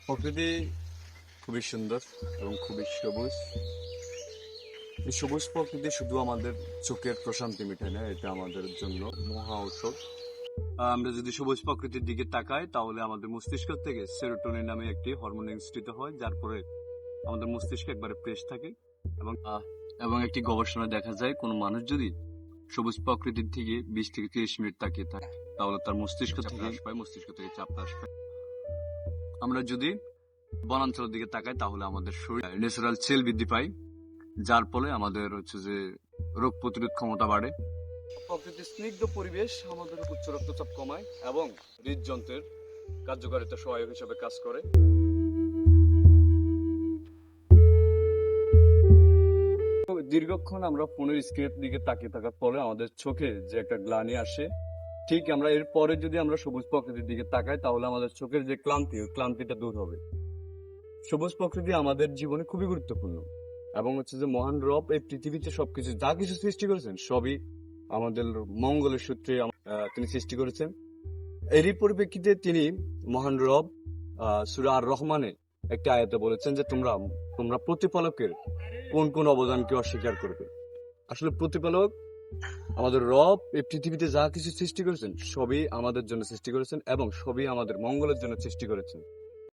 প্রকৃতি খুবই সুন্দর এবং খুবই সবুজ। এই সবুজ প্রকৃতি শুধু আমাদের চোখের প্রশান্তি মেটায় না, এটা আমাদের জন্য মহা ঔষধ। আমরা যদি সবুজ প্রকৃতির দিকে তাকাই তাহলে আমাদের মস্তিষ্ক থেকে সেরোটোনিন নামে একটি হরমোন নিঃসৃত হয়, যার পরে আমাদের মস্তিষ্ক একবারে ফ্রেশ থাকে। এবং এবং একটি গবেষণায় দেখা যায় কোনো মানুষ যদি সবুজ প্রকৃতির থেকে 20 থেকে 30 মিনিট তাকিয়ে থাকে তাহলে তার মস্তিষ্ক থেকে চাপ হ্রাস পায়। আমরা যদি বনাঞ্চলের দিকে তাকাই তাহলে আমাদের শরীর ন্যাচারাল সেল বৃদ্ধি পায়, যার ফলে আমাদের যে রোগ প্রতিরোধ ক্ষমতা বাড়ে। প্রকৃতির স্নিগ্ধ পরিবেশ আমাদের উচ্চ রক্তচাপ কমায় এবং হৃদযন্ত্রের কার্যকারিতা সহায়ক হিসেবে কাজ করে। দীর্ঘক্ষণ আমরা ফোনের স্ক্রিনের দিকে তাকিয়ে থাকার ফলে আমাদের চোখে যে একটা গ্লানি আসে, ঠিক আমরা এরপরে যদি আমরা সবুজ প্রকৃতির দিকে তাকাই তাহলে আমাদের চোখের যে ক্লান্তি, ওই ক্লান্তিটা দূর হবে। সবুজ প্রকৃতি আমাদের জীবনে খুবই গুরুত্বপূর্ণ এবং যে মহান রব এই পৃথিবীতে সবকিছু যা কিছু সৃষ্টি করেছেন সবই আমাদের মঙ্গলের সূত্রে তিনি সৃষ্টি করেছেন। এরই পরিপ্রেক্ষিতে তিনি মহান রব সূরা আর রহমানে একটি আয়াতে বলেছেন যে তোমরা প্রতিপালকের কোন কোন অবদানকে অস্বীকার করবে। আসলে প্রতিপালক আমাদের রব এই পৃথিবীতে যা কিছু সৃষ্টি করেছেন সবই আমাদের জন্য সৃষ্টি করেছেন এবং সবই আমাদের মঙ্গলের জন্য সৃষ্টি করেছেন।